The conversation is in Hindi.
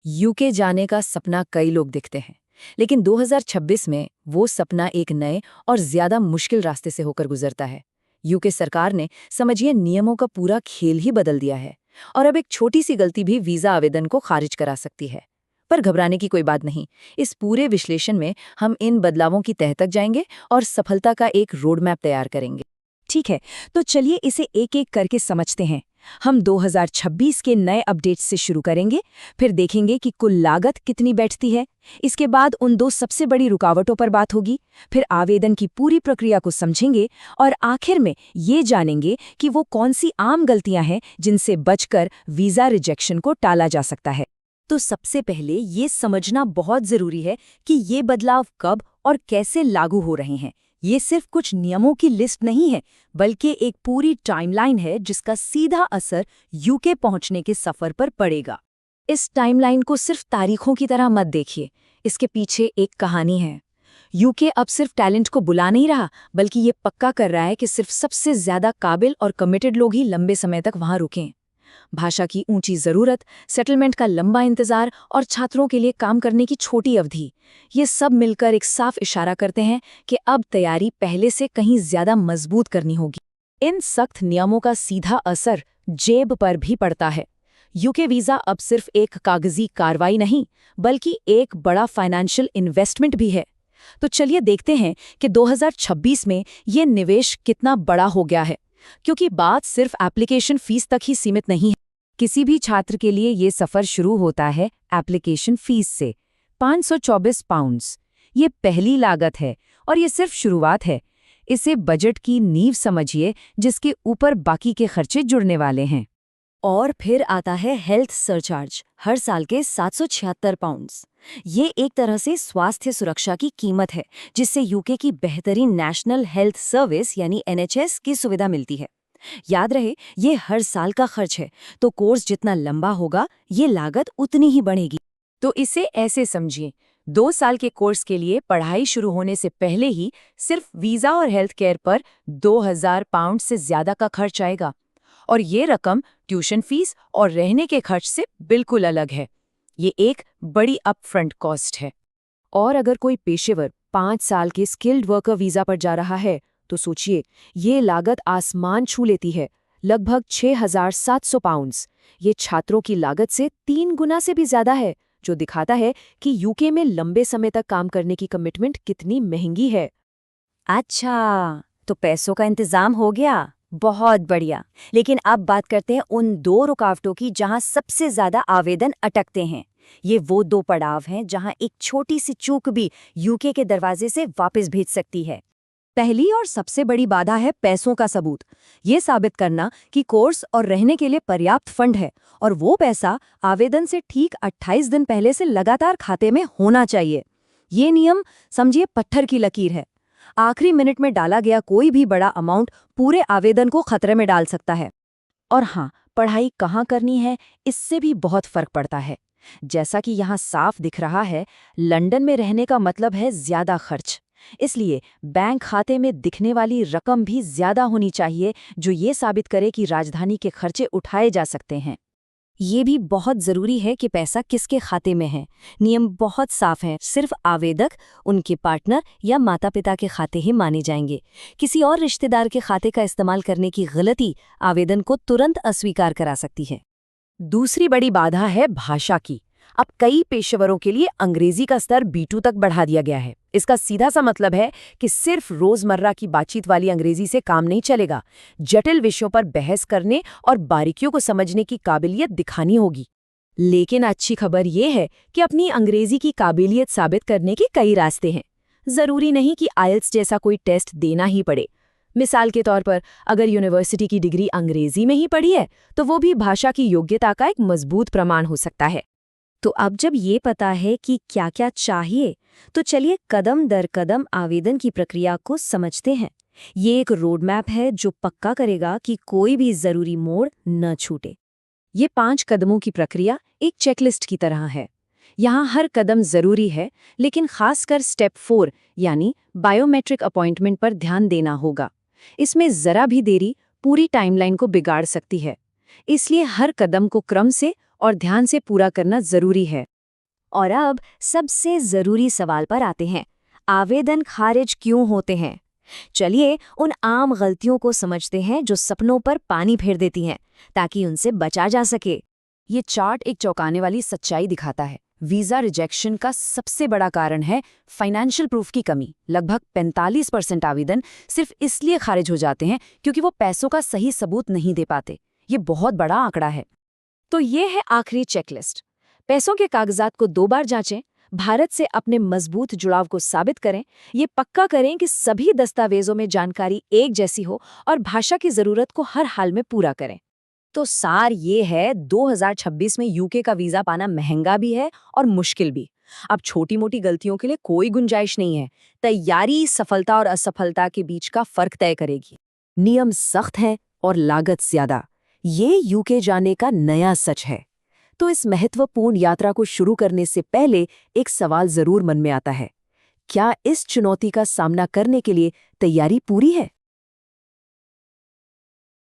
यूके जाने का सपना कई लोग देखते हैं, लेकिन 2026 में वो सपना एक नए और ज्यादा मुश्किल रास्ते से होकर गुजरता है। यूके सरकार ने समझिए नियमों का पूरा खेल ही बदल दिया है और अब एक छोटी सी गलती भी वीजा आवेदन को खारिज करा सकती है। पर घबराने की कोई बात नहीं। इस पूरे विश्लेषण में हम इन बदलावों की तह तक जाएंगे और सफलता का एक रोड मैप तैयार करेंगे। ठीक है, तो चलिए इसे एक एक करके समझते हैं। हम 2026 के नए अपडेट्स से शुरू करेंगे, फिर देखेंगे कि कुल लागत कितनी बैठती है। इसके बाद उन दो सबसे बड़ी रुकावटों पर बात होगी, फिर आवेदन की पूरी प्रक्रिया को समझेंगे और आखिर में ये जानेंगे कि वो कौन सी आम गलतियां हैं जिनसे बचकर वीजा रिजेक्शन को टाला जा सकता है। तो सबसे पहले ये समझना बहुत जरूरी है कि ये बदलाव कब और कैसे लागू हो रहे हैं। ये सिर्फ कुछ नियमों की लिस्ट नहीं है, बल्कि एक पूरी टाइमलाइन है जिसका सीधा असर यूके पहुंचने के सफर पर पड़ेगा। इस टाइमलाइन को सिर्फ तारीखों की तरह मत देखिए, इसके पीछे एक कहानी है। यूके अब सिर्फ टैलेंट को बुला नहीं रहा, बल्कि ये पक्का कर रहा है कि सिर्फ सबसे ज्यादा काबिल और कमिटेड लोग ही लंबे समय तक वहां रुकें। भाषा की ऊंची जरूरत, सेटलमेंट का लंबा इंतजार और छात्रों के लिए काम करने की छोटी अवधि, ये सब मिलकर एक साफ इशारा करते हैं कि अब तैयारी पहले से कहीं ज्यादा मजबूत करनी होगी। इन सख्त नियमों का सीधा असर जेब पर भी पड़ता है। यूके वीजा अब सिर्फ एक कागजी कार्रवाई नहीं, बल्कि एक बड़ा फाइनेंशियल इन्वेस्टमेंट भी है। तो चलिए देखते हैं कि 2026 में ये निवेश कितना बड़ा हो गया है, क्योंकि बात सिर्फ एप्लीकेशन फीस तक ही सीमित नहीं है। किसी भी छात्र के लिए ये सफर शुरू होता है एप्लीकेशन फीस से, 524 पाउंड्स। ये पहली लागत है और ये सिर्फ शुरुआत है। इसे बजट की नींव समझिए, जिसके ऊपर बाकी के खर्चे जुड़ने वाले हैं। और फिर आता है हेल्थ सरचार्ज, हर साल के 776 पाउंड्स। ये एक तरह से स्वास्थ्य सुरक्षा की कीमत है, जिससे यूके की बेहतरीन नेशनल हेल्थ सर्विस यानी NHS की सुविधा मिलती है। याद रहे, ये हर साल का खर्च है, तो कोर्स जितना लंबा होगा ये लागत उतनी ही बढ़ेगी। तो इसे ऐसे समझिए, 2 साल के कोर्स के लिए पढ़ाई शुरू होने से पहले ही सिर्फ वीजा और हेल्थ केयर पर 2000 पाउंड से ज्यादा का खर्च आएगा। और ये रकम ट्यूशन फीस और रहने के खर्च से बिल्कुल अलग है। ये एक बड़ी अपफ्रंट कॉस्ट है। और अगर कोई पेशेवर 5 साल के स्किल्ड वर्कर वीजा पर जा रहा है, तो सोचिए, ये लागत आसमान छू लेती है, लगभग 6700 पाउंड्स। ये छात्रों की लागत से 3 गुना से भी ज्यादा है, जो दिखाता है कि यूके में लंबे समय तक काम करने की कमिटमेंट कितनी महंगी है। अच्छा, तो पैसों का इंतजाम हो गया, बहुत बढ़िया। लेकिन अब बात करते हैं उन 2 रुकावटों की जहां सबसे ज्यादा आवेदन अटकते हैं। ये वो 2 पड़ाव हैं जहां एक छोटी सी चूक भी यूके के दरवाजे से वापस भेज सकती है। पहली और सबसे बड़ी बाधा है पैसों का सबूत। ये साबित करना कि कोर्स और रहने के लिए पर्याप्त फंड है, और वो पैसा आवेदन से ठीक 28 दिन पहले से लगातार खाते में होना चाहिए। ये नियम समझिए पत्थर की लकीर है। आखिरी मिनट में डाला गया कोई भी बड़ा अमाउंट पूरे आवेदन को खतरे में डाल सकता है। और हाँ, पढ़ाई कहाँ करनी है, इससे भी बहुत फर्क पड़ता है। जैसा कि यहाँ साफ दिख रहा है, लंदन में रहने का मतलब है ज्यादा खर्च। इसलिए बैंक खाते में दिखने वाली रकम भी ज्यादा होनी चाहिए, जो ये साबित करे कि राजधानी के खर्चे उठाए जा सकते हैं। ये भी बहुत जरूरी है कि पैसा किसके खाते में है। नियम बहुत साफ हैं, सिर्फ आवेदक, उनके पार्टनर या माता पिता के खाते ही माने जाएंगे। किसी और रिश्तेदार के खाते का इस्तेमाल करने की गलती आवेदन को तुरंत अस्वीकार करा सकती है। दूसरी बड़ी बाधा है भाषा की। अब कई पेशेवरों के लिए अंग्रेजी का स्तर B2 तक बढ़ा दिया गया है। इसका सीधा सा मतलब है कि सिर्फ रोजमर्रा की बातचीत वाली अंग्रेजी से काम नहीं चलेगा। जटिल विषयों पर बहस करने और बारीकियों को समझने की काबिलियत दिखानी होगी। लेकिन अच्छी खबर ये है कि अपनी अंग्रेजी की काबिलियत साबित करने के कई रास्ते हैं। जरूरी नहीं कि IELTS जैसा कोई टेस्ट देना ही पड़े। मिसाल के तौर पर, अगर यूनिवर्सिटी की डिग्री अंग्रेजी में ही पढ़ी है, तो वो भी भाषा की योग्यता का एक मजबूत प्रमाण हो सकता है। तो अब जब ये पता है कि क्या क्या चाहिए, तो चलिए कदम दर कदम आवेदन की प्रक्रिया को समझते हैं। ये एक रोड मैप है जो पक्का करेगा कि कोई भी जरूरी मोड़ न छूटे। ये 5 कदमों की प्रक्रिया एक चेकलिस्ट की तरह है। यहाँ हर कदम जरूरी है, लेकिन खासकर स्टेप 4 यानी बायोमेट्रिक अपॉइंटमेंट पर ध्यान देना होगा। इसमें जरा भी देरी पूरी टाइमलाइन को बिगाड़ सकती है। इसलिए हर कदम को क्रम से और ध्यान से पूरा करना जरूरी है। और अब सबसे जरूरी सवाल पर आते हैं, आवेदन खारिज क्यों होते हैं? चलिए उन आम गलतियों को समझते हैं जो सपनों पर पानी फेर देती हैं, ताकि उनसे बचा जा सके। ये चार्ट एक चौंकाने वाली सच्चाई दिखाता है। वीजा रिजेक्शन का सबसे बड़ा कारण है फाइनेंशियल प्रूफ की कमी। लगभग 45% आवेदन सिर्फ इसलिए खारिज हो जाते हैं क्योंकि वो पैसों का सही सबूत नहीं दे पाते। ये बहुत बड़ा आंकड़ा है। तो ये है आखिरी चेकलिस्ट। पैसों के कागजात को 2 बार जांचें, भारत से अपने मजबूत जुड़ाव को साबित करें, ये पक्का करें कि सभी दस्तावेजों में जानकारी एक जैसी हो और भाषा की जरूरत को हर हाल में पूरा करें। तो सार ये है, 2026 में यूके का वीजा पाना महंगा भी है और मुश्किल भी। अब छोटी-मोटी गलतियों के लिए कोई गुंजाइश नहीं है। तैयारी सफलता और असफलता के बीच का फर्क तय करेगी। नियम सख्त हैं और लागत ज्यादा। ये यूके जाने का नया सच है। तो इस महत्वपूर्ण यात्रा को शुरू करने से पहले एक सवाल जरूर मन में आता है, क्या इस चुनौती का सामना करने के लिए तैयारी पूरी है?